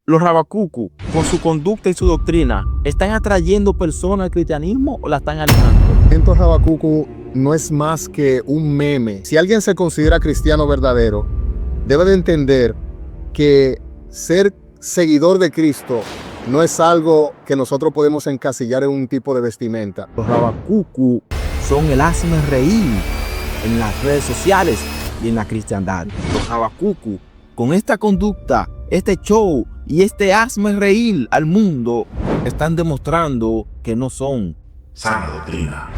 los Rabacucu, con su conducta y su doctrina, ¿están atrayendo personas al cristianismo o la están alejando? El movimiento Rabacucu no es más que un meme. Si alguien se considera cristiano verdadero, debe de entender que ser seguidor de Cristo no es algo que nosotros podemos encasillar en un tipo de vestimenta. Los Rabacucu son el hazme reír en las redes sociales y en la cristiandad. Los Rabacucu, con esta conducta, este show y este hazme reír al mundo, están demostrando que no son sana doctrina.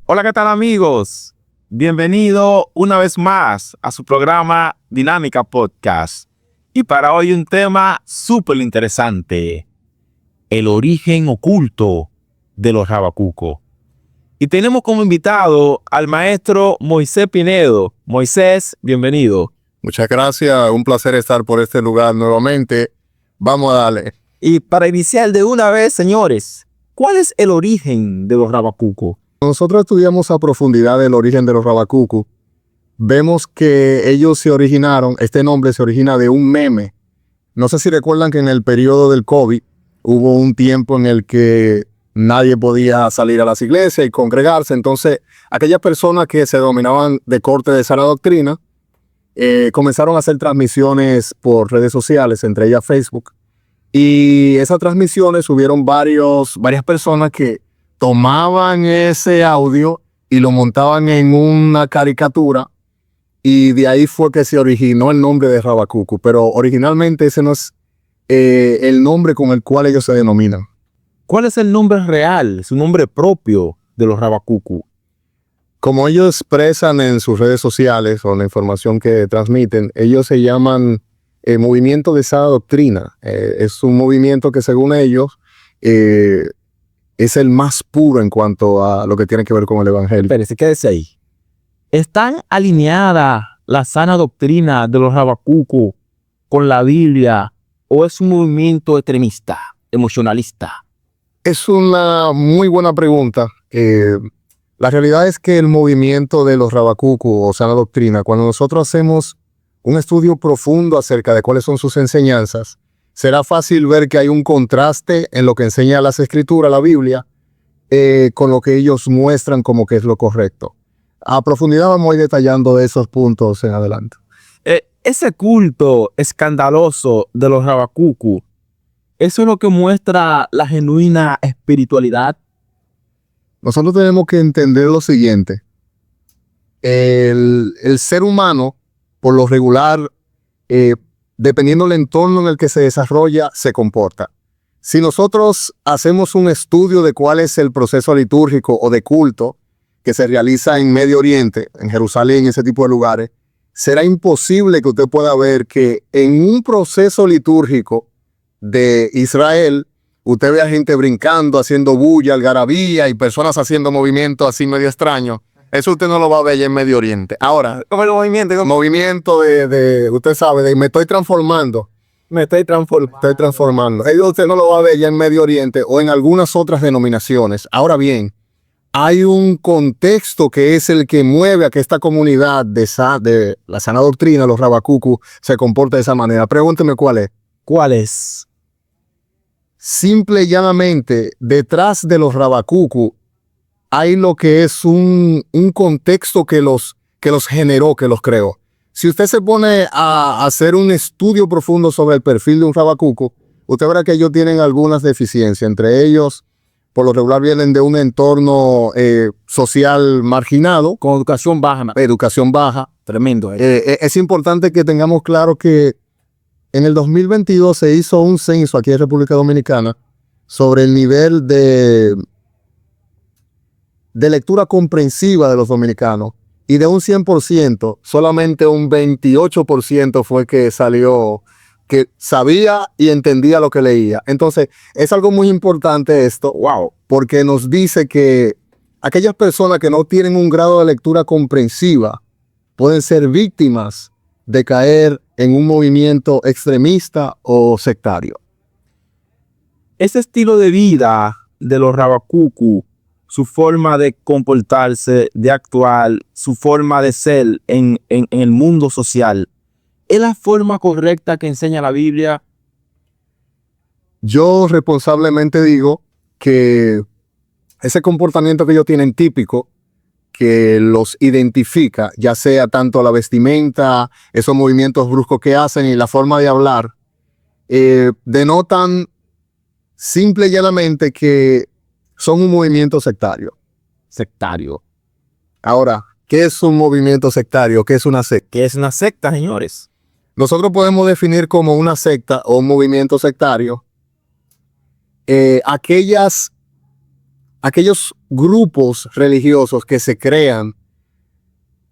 Hola, ¿qué tal, amigos? Bienvenido una vez más a su programa Dinámica Podcast. Y para hoy un tema súper interesante: el origen oculto de los Rabacucu. Y tenemos como invitado al maestro Moisés Pinedo. Moisés, bienvenido. Muchas gracias, un placer estar por este lugar nuevamente. Vamos a darle. Y para iniciar de una vez, señores, ¿cuál es el origen de los Rabacucu? Nosotros estudiamos a profundidad el origen de los Rabacucu. Vemos que ellos se originaron, este nombre se origina de un meme. No sé si recuerdan que en el periodo del COVID hubo un tiempo en el que nadie podía salir a las iglesias y congregarse. Entonces, aquellas personas que se denominaban de corte de sana doctrina comenzaron a hacer transmisiones por redes sociales, entre ellas Facebook. Y esas transmisiones hubieron varias personas que tomaban ese audio y lo montaban en una caricatura, y de ahí fue que se originó el nombre de Rabacucu. Pero originalmente ese no es el nombre con el cual ellos se denominan. ¿Cuál es el nombre real, su nombre propio de los Rabacucu? Como ellos expresan en sus redes sociales o en la información que transmiten, ellos se llaman Movimiento de Sana Doctrina. Es un movimiento que, según ellos, es el más puro en cuanto a lo que tiene que ver con el evangelio. Espérese, quédese ahí. ¿Están alineadas la sana doctrina de los Rabacucu con la Biblia o es un movimiento extremista, emocionalista? Es una muy buena pregunta. La realidad es que el movimiento de los Rabacucu o sana doctrina, cuando nosotros hacemos un estudio profundo acerca de cuáles son sus enseñanzas, será fácil ver que hay un contraste en lo que enseña las Escrituras, la Biblia, con lo que ellos muestran como que es lo correcto. A profundidad vamos a ir detallando esos puntos en adelante. Ese culto escandaloso de los Rabacucu, ¿eso es lo que muestra la genuina espiritualidad? Nosotros tenemos que entender lo siguiente. El ser humano, por lo regular, dependiendo del entorno en el que se desarrolla, se comporta. Si nosotros hacemos un estudio de cuál es el proceso litúrgico o de culto que se realiza en Medio Oriente, en Jerusalén, en ese tipo de lugares, será imposible que usted pueda ver que en un proceso litúrgico de Israel, usted ve a gente brincando, haciendo bulla, algarabía y personas haciendo movimientos así medio extraños. Eso usted no lo va a ver ya en Medio Oriente. Ahora, ¿Cómo el movimiento? movimiento usted sabe, de me estoy transformando. Estoy transformando. Eso usted no lo va a ver ya en Medio Oriente o en algunas otras denominaciones. Ahora bien, hay un contexto que es el que mueve a que esta comunidad de la sana doctrina, los Rabacucu, se comporte de esa manera. Pregúnteme cuál es. ¿Cuál es? Simple y llanamente, detrás de los Rabacucu hay lo que es un contexto que los generó, que los creó. Si usted se pone a hacer un estudio profundo sobre el perfil de un Rabacucu, usted verá que ellos tienen algunas deficiencias. Entre ellos, por lo regular, vienen de un entorno social marginado. Con educación baja. Educación baja. Tremendo. Es importante que tengamos claro que en el 2022 se hizo un censo aquí en República Dominicana sobre el nivel de lectura comprensiva de los dominicanos, y de un 100%, solamente un 28% fue que salió, que sabía y entendía lo que leía. Entonces, es algo muy importante esto, porque nos dice que aquellas personas que no tienen un grado de lectura comprensiva pueden ser víctimas de caer en un movimiento extremista o sectario. Ese estilo de vida de los Rabacucu su forma de comportarse, de actuar, su forma de ser en el mundo social, ¿es la forma correcta que enseña la Biblia? Yo responsablemente digo que ese comportamiento que ellos tienen típico, que los identifica, ya sea tanto la vestimenta, esos movimientos bruscos que hacen y la forma de hablar, denotan simple y llanamente que son un movimiento sectario. Sectario. Ahora, ¿qué es un movimiento sectario? ¿Qué es una secta? ¿Qué es una secta, señores? Nosotros podemos definir como una secta o un movimiento sectario aquellos grupos religiosos que se crean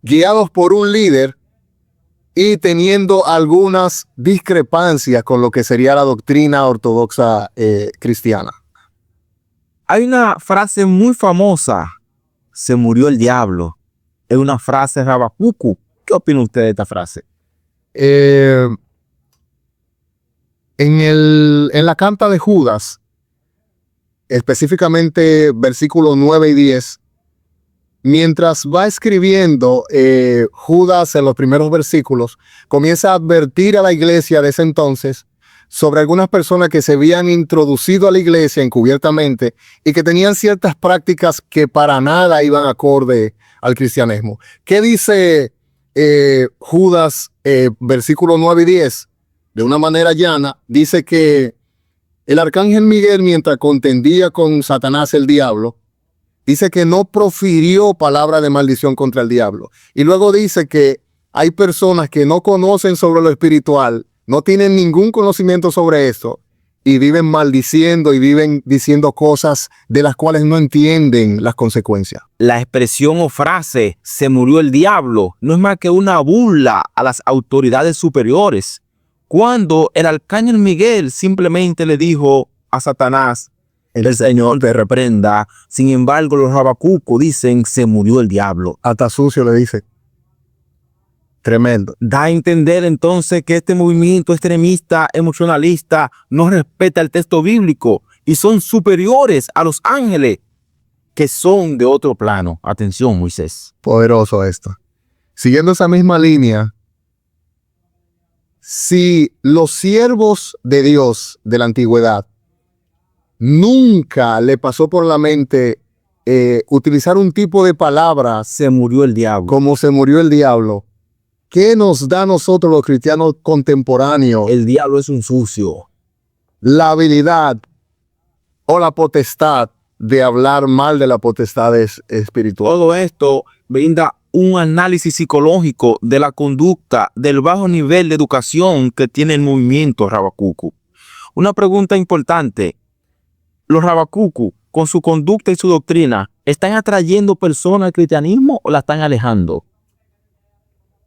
guiados por un líder y teniendo algunas discrepancias con lo que sería la doctrina ortodoxa cristiana. Hay una frase muy famosa, se murió el diablo. Es una frase de Habacucu. ¿Qué opina usted de esta frase? En la carta de Judas, específicamente versículos 9 y 10, mientras va escribiendo Judas en los primeros versículos, comienza a advertir a la iglesia de ese entonces sobre algunas personas que se habían introducido a la iglesia encubiertamente y que tenían ciertas prácticas que para nada iban acorde al cristianismo. ¿Qué dice Judas, versículos 9 y 10? De una manera llana, dice que el arcángel Miguel, mientras contendía con Satanás el diablo, dice que no profirió palabra de maldición contra el diablo. Y luego dice que hay personas que no conocen sobre lo espiritual, no tienen ningún conocimiento sobre esto, y viven maldiciendo y viven diciendo cosas de las cuales no entienden las consecuencias. La expresión o frase, se murió el diablo, no es más que una burla a las autoridades superiores. Cuando el arcángel Miguel simplemente le dijo a Satanás, el Señor te reprenda. Sin embargo, los Habacucu dicen, se murió el diablo. Hasta sucio le dice. Tremendo. Da a entender entonces que este movimiento extremista, emocionalista, no respeta el texto bíblico y son superiores a los ángeles que son de otro plano. Atención, Moisés. Poderoso esto. Siguiendo esa misma línea, si los siervos de Dios de la antigüedad nunca le pasó por la mente utilizar un tipo de palabra, se murió el diablo, como se murió el diablo, ¿qué nos da a nosotros los cristianos contemporáneos? El diablo es un sucio. La habilidad o la potestad de hablar mal de la potestad espiritual. Todo esto brinda un análisis psicológico de la conducta, del bajo nivel de educación que tiene el movimiento Habacucu. Una pregunta importante. ¿Los Habacucu, con su conducta y su doctrina, están atrayendo personas al cristianismo o la están alejando?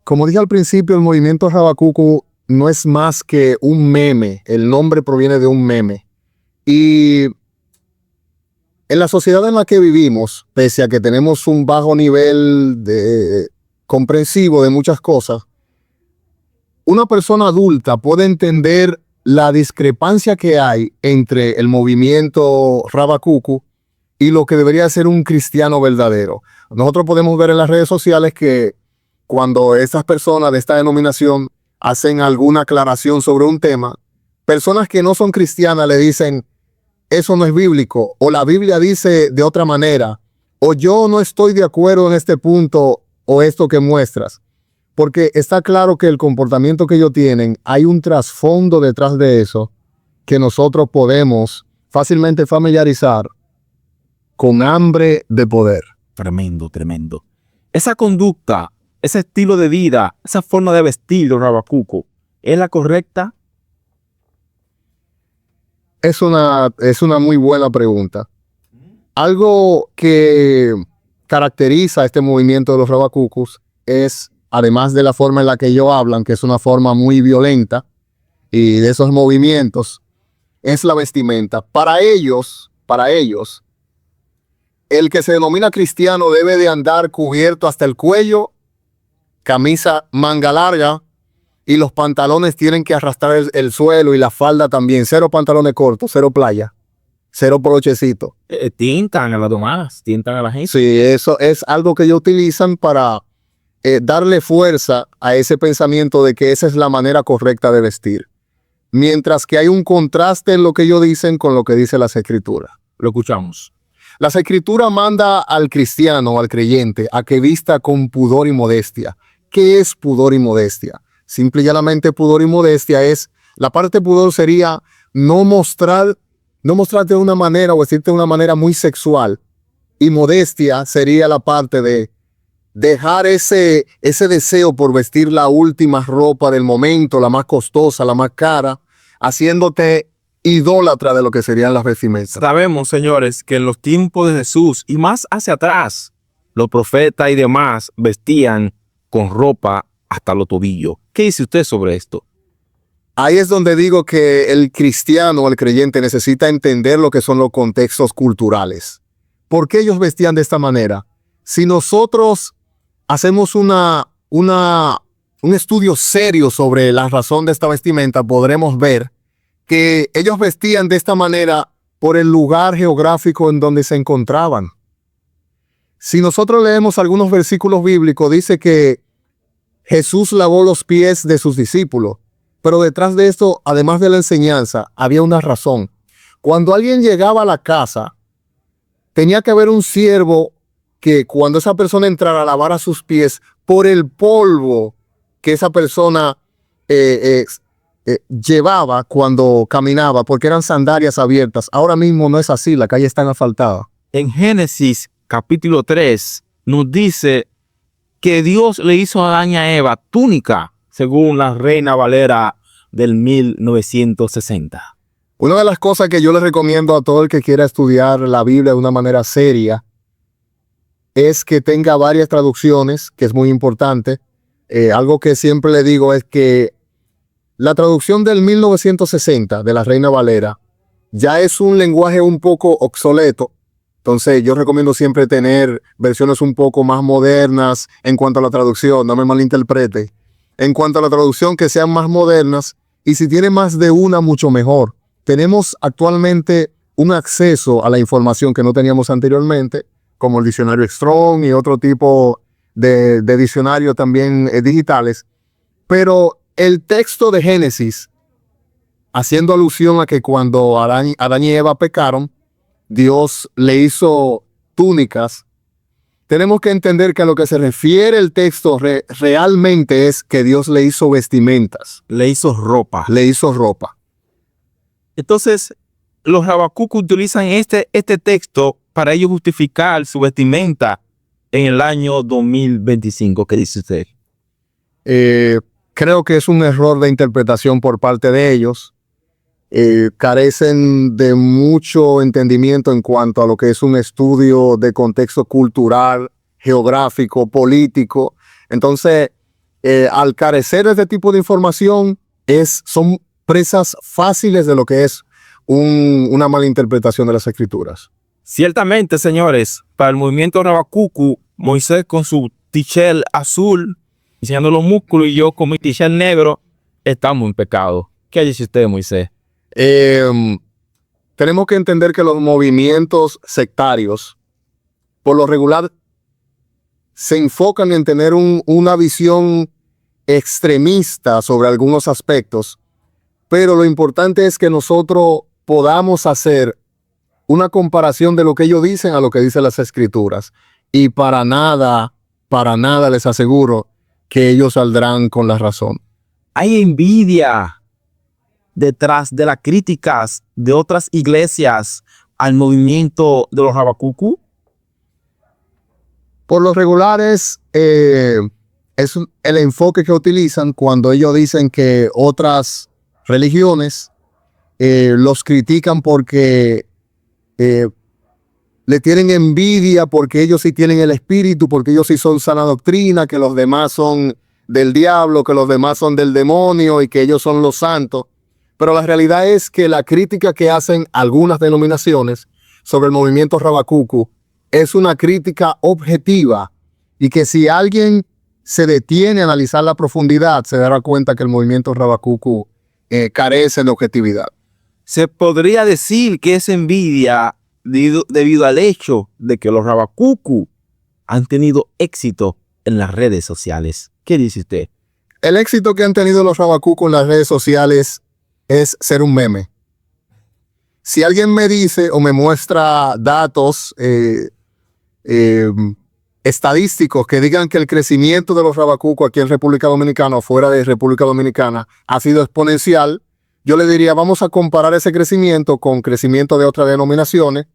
Como dije al principio, el movimiento Habacucu no es más que un meme. El nombre proviene de un meme. Y en la sociedad en la que vivimos, pese a que tenemos un bajo nivel comprensivo de muchas cosas, una persona adulta puede entender la discrepancia que hay entre el movimiento Habacucu y lo que debería ser un cristiano verdadero. Nosotros podemos ver en las redes sociales que cuando estas personas de esta denominación hacen alguna aclaración sobre un tema, personas que no son cristianas le dicen, eso no es bíblico, o la Biblia dice de otra manera, o yo no estoy de acuerdo en este punto o esto que muestras. Porque está claro que el comportamiento que ellos tienen, hay un trasfondo detrás de eso que nosotros podemos fácilmente familiarizar con hambre de poder. Tremendo, tremendo. Esa conducta, ese estilo de vida, esa forma de vestir los Habacucu, ¿es la correcta? Es una muy buena pregunta. Algo que caracteriza a este movimiento de los Habacucus es, además de la forma en la que ellos hablan, que es una forma muy violenta, y de esos movimientos, es la vestimenta. Para ellos, el que se denomina cristiano debe de andar cubierto hasta el cuello, camisa manga larga, y los pantalones tienen que arrastrar el suelo y la falda también. Cero pantalones cortos, cero playa. cero brochecito. Tintan a las demás, tintan a la gente. Sí, eso es algo que ellos utilizan para darle fuerza a ese pensamiento de que esa es la manera correcta de vestir. Mientras que hay un contraste en lo que ellos dicen con lo que dice las Escrituras. Lo escuchamos. Las Escrituras manda al cristiano, al creyente, a que vista con pudor y modestia. ¿Qué es pudor y modestia? Simple y llanamente pudor y modestia es, la parte de pudor sería no mostrarte de una manera o vestirte de una manera muy sexual. Y modestia sería la parte de dejar ese deseo por vestir la última ropa del momento, la más costosa, la más cara, haciéndote idólatra de lo que serían las vestimentas. Sabemos, señores, que en los tiempos de Jesús y más hacia atrás, los profetas y demás vestían con ropa hasta los tobillos. ¿Qué dice usted sobre esto? Ahí es donde digo que el cristiano o el creyente necesita entender lo que son los contextos culturales. ¿Por qué ellos vestían de esta manera? Si nosotros hacemos un estudio serio sobre la razón de esta vestimenta, podremos ver que ellos vestían de esta manera por el lugar geográfico en donde se encontraban. Si nosotros leemos algunos versículos bíblicos, dice que Jesús lavó los pies de sus discípulos, pero detrás de esto, además de la enseñanza, había una razón. Cuando alguien llegaba a la casa, tenía que haber un siervo que cuando esa persona entrara lavara sus pies por el polvo que esa persona llevaba cuando caminaba, porque eran sandalias abiertas. Ahora mismo no es así, la calle está asfaltada. En Génesis capítulo 3 nos dice que Dios le hizo a Adán y a Eva túnica, según la Reina Valera del 1960. Una de las cosas que yo les recomiendo a todo el que quiera estudiar la Biblia de una manera seria es que tenga varias traducciones, que es muy importante. Algo que siempre le digo es que la traducción del 1960 de la Reina Valera ya es un lenguaje un poco obsoleto. Entonces yo recomiendo siempre tener versiones un poco más modernas en cuanto a la traducción, no me malinterprete. En cuanto a la traducción, que sean más modernas, y si tiene más de una, mucho mejor. Tenemos actualmente un acceso a la información que no teníamos anteriormente, como el diccionario Strong y otro tipo de diccionarios también digitales. Pero el texto de Génesis, haciendo alusión a que cuando Adán y Eva pecaron, Dios le hizo túnicas, tenemos que entender que a lo que se refiere el texto realmente es que Dios le hizo vestimentas. Le hizo ropa. Le hizo ropa. Entonces, los Habacuc utilizan este texto para ellos justificar su vestimenta en el año 2025. ¿Qué dice usted? Creo que es un error de interpretación por parte de ellos. Carecen de mucho entendimiento en cuanto a lo que es un estudio de contexto cultural, geográfico, político. Entonces, al carecer de este tipo de información, son presas fáciles de lo que es una mala interpretación de las Escrituras. Ciertamente, señores, para el movimiento Habacuc, Moisés con su t-shirt azul, enseñando los músculos, y yo con mi t-shirt negro, estamos en pecado. ¿Qué dice usted, Moisés? Tenemos que entender que los movimientos sectarios, por lo regular, se enfocan en tener una visión extremista sobre algunos aspectos, pero lo importante es que nosotros podamos hacer una comparación de lo que ellos dicen a lo que dicen las Escrituras. Y para nada les aseguro que ellos saldrán con la razón. Hay envidia detrás de las críticas de otras iglesias al movimiento de los Habacuc. Por lo regular es el enfoque que utilizan cuando ellos dicen que otras religiones los critican porque le tienen envidia, porque ellos sí tienen el espíritu, porque ellos sí son sana doctrina, que los demás son del diablo, que los demás son del demonio y que ellos son los santos. Pero la realidad es que la crítica que hacen algunas denominaciones sobre el movimiento Habacuc es una crítica objetiva, y que si alguien se detiene a analizar la profundidad, se dará cuenta que el movimiento Habacuc carece de objetividad. Se podría decir que es envidia debido al hecho de que los Rabacucu han tenido éxito en las redes sociales. ¿Qué dice usted? El éxito que han tenido los Rabacucu en las redes sociales es ser un meme. Si alguien me dice o me muestra datos estadísticos que digan que el crecimiento de los Rabacucu aquí en República Dominicana o fuera de República Dominicana ha sido exponencial, yo le diría, vamos a comparar ese crecimiento con crecimiento de otras denominaciones.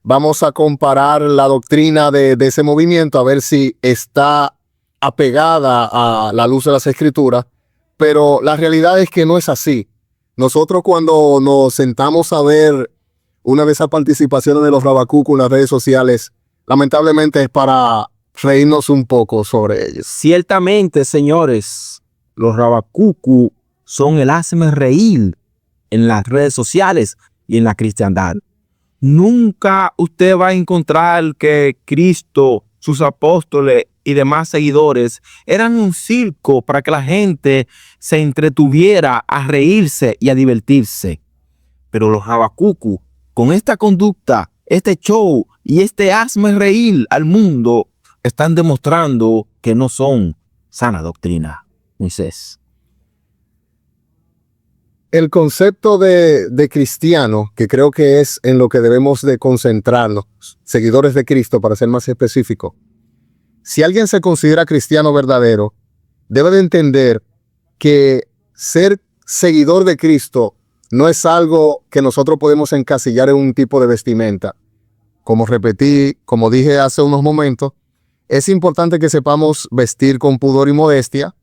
Vamos a comparar la doctrina de ese movimiento a ver si está apegada a la luz de las Escrituras, pero la realidad es que no es así. Nosotros cuando nos sentamos a ver una de esas participaciones de los Rabacucu en las redes sociales, lamentablemente es para reírnos un poco sobre ellos. Ciertamente, señores, los Rabacucu son el hazme reír en las redes sociales y en la cristiandad. Nunca usted va a encontrar que Cristo, sus apóstoles y demás seguidores eran un circo para que la gente se entretuviera a reírse y a divertirse. Pero los Rabacucu, con esta conducta, este show y este hazme reír al mundo, están demostrando que no son sana doctrina. Moisés. El concepto de cristiano, que creo que es en lo que debemos de concentrarnos, seguidores de Cristo, para ser más específico. Si alguien se considera cristiano verdadero, debe de entender que ser seguidor de Cristo no es algo que nosotros podemos encasillar en un tipo de vestimenta. Como repetí, como dije hace unos momentos, es importante que sepamos vestir con pudor y modestia,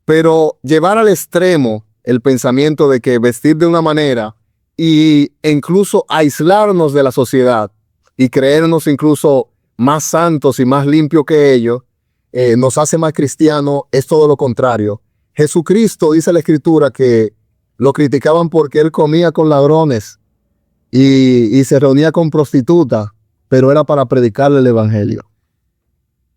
pero llevar al extremo el pensamiento de que vestir de una manera e incluso aislarnos de la sociedad y creernos incluso más santos y más limpios que ellos, nos hace más cristianos, es todo lo contrario. Jesucristo, dice la Escritura, que lo criticaban porque él comía con ladrones y se reunía con prostitutas, pero era para predicarle el evangelio.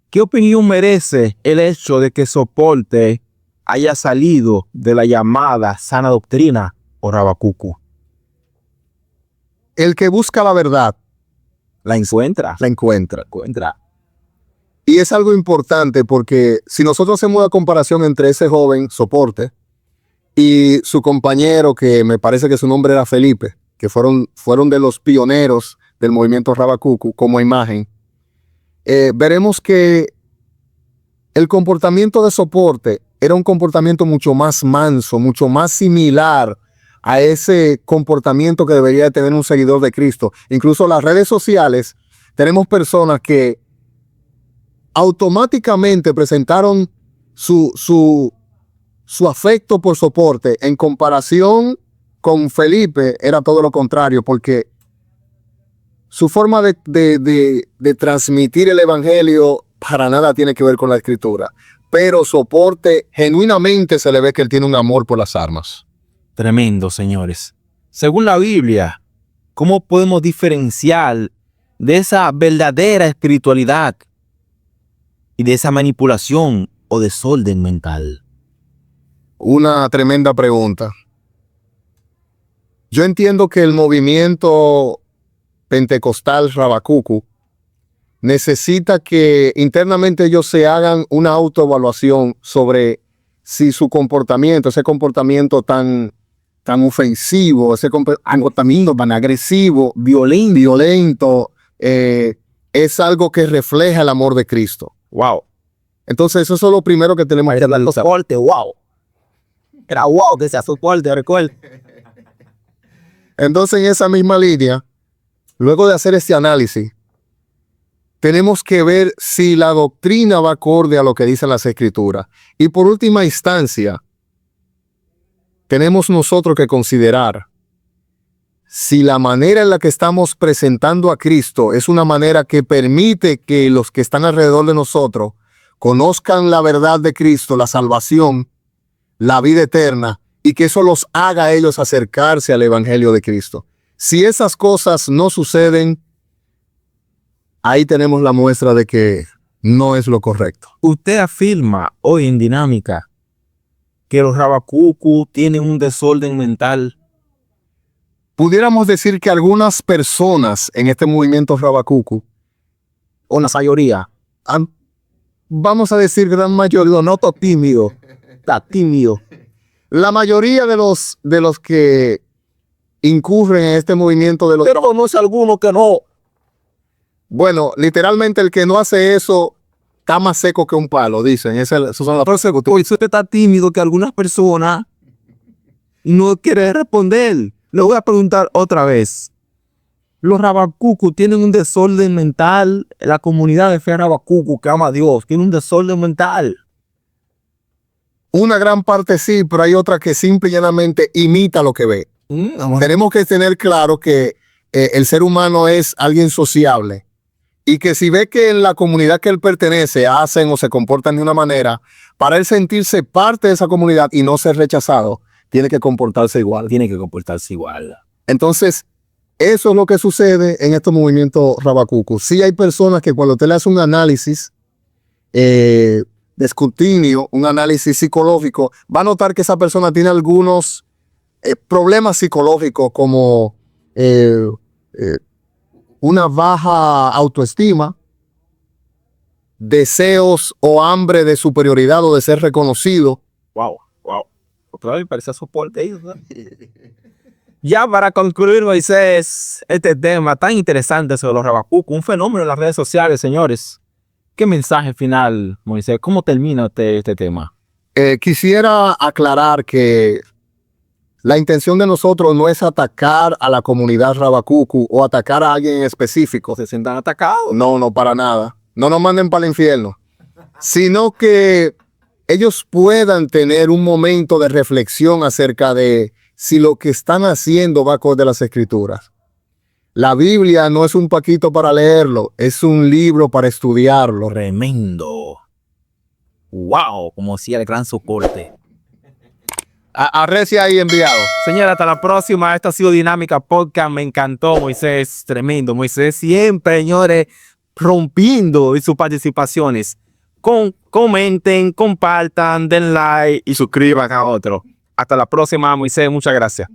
¿Qué opinión merece el hecho de que Soporte haya salido de la llamada sana doctrina o Rabacucu? El que busca la verdad La encuentra. Y es algo importante porque si nosotros hacemos una comparación entre ese joven Soporte y su compañero, que me parece que su nombre era Felipe, que fueron de los pioneros del movimiento Rabacucu como imagen, veremos que el comportamiento de Soporte era un comportamiento mucho más manso, mucho más similar a ese comportamiento que debería de tener un seguidor de Cristo. Incluso en las redes sociales tenemos personas que automáticamente presentaron su afecto por Soporte. En comparación con Felipe era todo lo contrario, porque su forma de transmitir el evangelio para nada tiene que ver con la Escritura. Pero Soporte, genuinamente se le ve que él tiene un amor por las armas. Tremendo, señores. Según la Biblia, ¿cómo podemos diferenciar de esa verdadera espiritualidad y de esa manipulación o desorden mental? Una tremenda pregunta. Yo entiendo que el movimiento pentecostal Rabacucu necesita que internamente ellos se hagan una autoevaluación sobre si su comportamiento, ese comportamiento tan ofensivo, ese comportamiento tan agresivo, violento, es algo que refleja el amor de Cristo. Wow. Entonces eso es lo primero que tenemos que hacer. Soporte, wow. Era wow que sea Soporte, recuerda. Entonces en esa misma línea, luego de hacer este análisis, tenemos que ver si la doctrina va acorde a lo que dicen las Escrituras. Y por última instancia, tenemos nosotros que considerar si la manera en la que estamos presentando a Cristo es una manera que permite que los que están alrededor de nosotros conozcan la verdad de Cristo, la salvación, la vida eterna, y que eso los haga a ellos acercarse al Evangelio de Cristo. Si esas cosas no suceden, ahí tenemos la muestra de que no es lo correcto. Usted afirma hoy en Dinámica que los Rabacucu tienen un desorden mental. pudiéramos decir que algunas personas en este movimiento Rabacucu, O la mayoría. vamos a decir gran mayoría, no todo tímido, está tímido. La mayoría de los que incurren en este movimiento de los... Pero conoce alguno que no. Bueno, literalmente el que no hace eso está más seco que un palo, dicen. Esos son las cosas. Hoy usted está tímido que algunas personas no quieren responder. Le voy a preguntar otra vez. Los Rabacucu tienen un desorden mental. La comunidad de fe Rabacucu que ama a Dios tiene un desorden mental. Una gran parte sí, pero hay otra que simple y llanamente imita lo que ve. Tenemos que tener claro que el ser humano es alguien sociable y que si ve que en la comunidad que él pertenece hacen o se comportan de una manera, para él sentirse parte de esa comunidad y no ser rechazado, tiene que comportarse igual. Tiene que comportarse igual. Entonces, eso es lo que sucede en estos movimientos Rabacucu. Sí hay personas que cuando usted le hace un análisis de escrutinio, un análisis psicológico, va a notar que esa persona tiene algunos problemas psicológicos como una baja autoestima, deseos o hambre de superioridad o de ser reconocido. Wow. Otra vez parece soporte ahí, ¿no? Ya para concluir, Moisés, este tema tan interesante sobre los Rabacucu, un fenómeno en las redes sociales, señores. ¿Qué mensaje final, Moisés? ¿Cómo termina este tema? Quisiera aclarar que la intención de nosotros no es atacar a la comunidad Rabacucu o atacar a alguien en específico. ¿Se sientan atacados? No, para nada. No nos manden para el infierno. Sino que ellos puedan tener un momento de reflexión acerca de si lo que están haciendo va acorde a las Escrituras. La Biblia no es un paquito para leerlo, es un libro para estudiarlo. Tremendo. Wow, como decía el gran soporte. Arrecia ahí, enviado. Señora, hasta la próxima. Esto ha sido Dinámica Podcast. Me encantó, Moisés. Tremendo. Moisés siempre, señores, rompiendo sus participaciones. Comenten, compartan, den like y suscriban a otro. Hasta la próxima, Moisés. Muchas gracias.